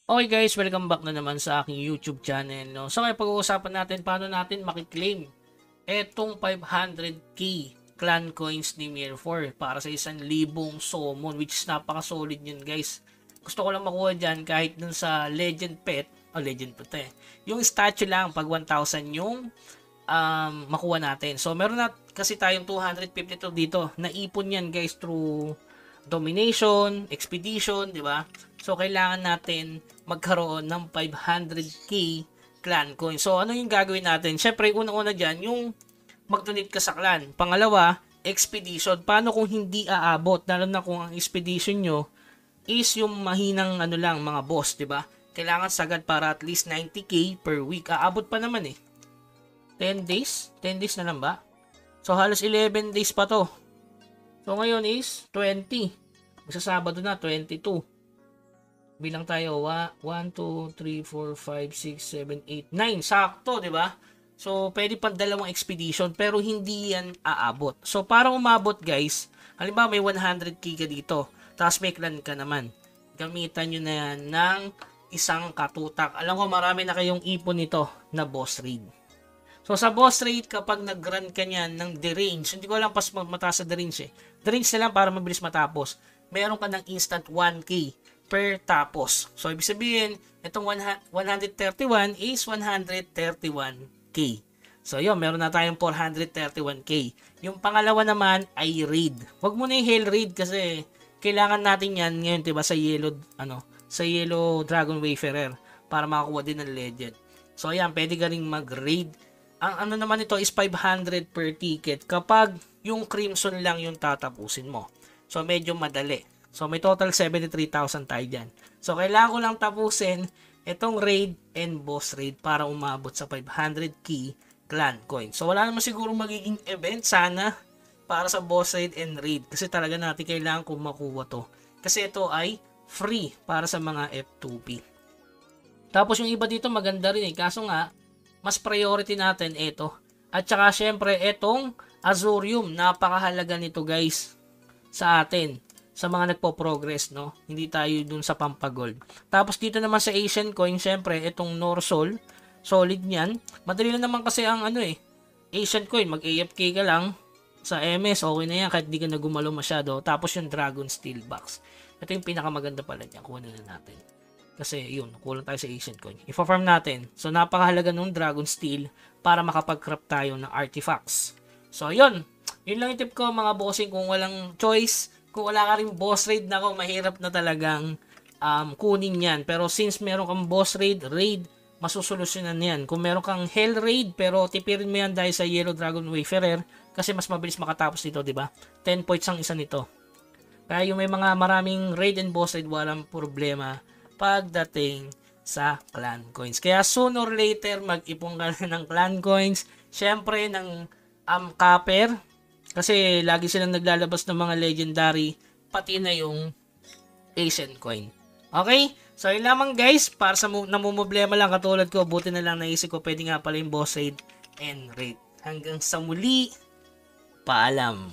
Okay guys, welcome back na naman sa aking YouTube channel. No? So ngayon pag-uusapan natin paano natin makiklaim etong 500k clan coins ni Mir4 para sa 1,000 summon, which is napaka-solid yun guys. Gusto ko lang makuha dyan kahit dun sa legend pet, legend pet yung statue lang pag 1,000 yung makuha natin. So meron na kasi tayong 252 dito. Naipon yan guys through domination, expedition, di ba? So kailangan natin magkaroon ng 500k clan coin. So ano yung gagawin natin? Syempre unang-una diyan yung mag-donate ka sa clan. Pangalawa, expedition. Paano kung hindi aabot? Lalo na kung ang expedition nyo is yung mahinang ano lang, mga boss, di ba? Kailangan sagad para at least 90k per week. Aabot pa naman eh. 10 days? 10 days na lang ba? So halos 11 days pa to. So ngayon is 20. Magsasabado na 22. Bilang tayo 1, 2, 3, 4, 5, 6, 7, 8, 9. Sakto, 'di ba? So pwede pang dalawang expedition pero hindi yan aabot. So para umabot, guys, halimbawa may 100k ka dito, tapos may clan ka naman. Gamitan niyo na yan ng isang katutak. Alam ko marami na kayong ipon nito na boss raid. So sa boss raid, kapag nag-run ka niyan ng derange, hindi ko alam pas mataas sa derange eh. Derange na lang para mabilis matapos. Meron ka ng instant 1k per tapos. So ibig sabihin, itong 131 is 131k. So yun, meron na tayong 431k. Yung pangalawa naman ay raid. Huwag mo na yung hail raid kasi kailangan natin yan ngayon, diba, sa yellow dragon wayfarer para makakuha din ng legend. So ayan, pwede ka ring mag-raid. Ang ano naman ito is 500 per ticket kapag yung crimson lang yung tatapusin mo. So medyo madali. So may total 73,000 tayo dyan. So kailangan ko lang tapusin itong raid and boss raid para umabot sa 500k clan coin. So wala naman siguro magiging event sana para sa boss raid and raid. Kasi talaga natin kailangan kung makuha to. Kasi ito ay free para sa mga F2P. Tapos yung iba dito maganda rin eh. Kaso nga, mas priority natin ito. At saka syempre itong Azurium, napakahalaga nito guys sa atin, sa mga nagpo-progress, no? Hindi tayo dun sa Pampagold. Tapos dito naman sa Asian Coin, syempre itong Norsol, solid niyan. Madali lang naman kasi ang Asian Coin, mag-AFK ka lang sa MS, okay na yan kahit di ka na gumalo masyado. Tapos yung Dragon Steel Box. Ito yung pinakamaganda pala niya, kuha na natin. Kasi yun, kulang tayo sa Asian Coin. I-farm natin. So napakahalaga nung Dragon Steel para makapag-craft tayo ng artifacts. So yun. Yun lang yung tip ko mga bossing. Kung walang choice, kung wala ka rin boss raid na mahirap na talagang kunin yan. Pero since meron kang boss raid, masusolusyonan yan. Kung meron kang hell raid, pero tipirin mo yan dahil sa Yellow Dragon Wayfarer kasi mas mabilis makatapos dito, di ba? 10 points ang isa nito. Kaya yung may mga maraming raid and boss raid, walang problema pagdating sa clan coins. Kaya sooner or later, mag-ipon ka na ng clan coins. Syempre, ng copper. Kasi lagi silang naglalabas ng mga legendary, pati na yung Asian coin. Okay? So, yun lamang guys. Para sa namumblema lang katulad ko, buti na lang naisip ko, pwede nga pala yung boss raid and raid. Hanggang sa muli, paalam.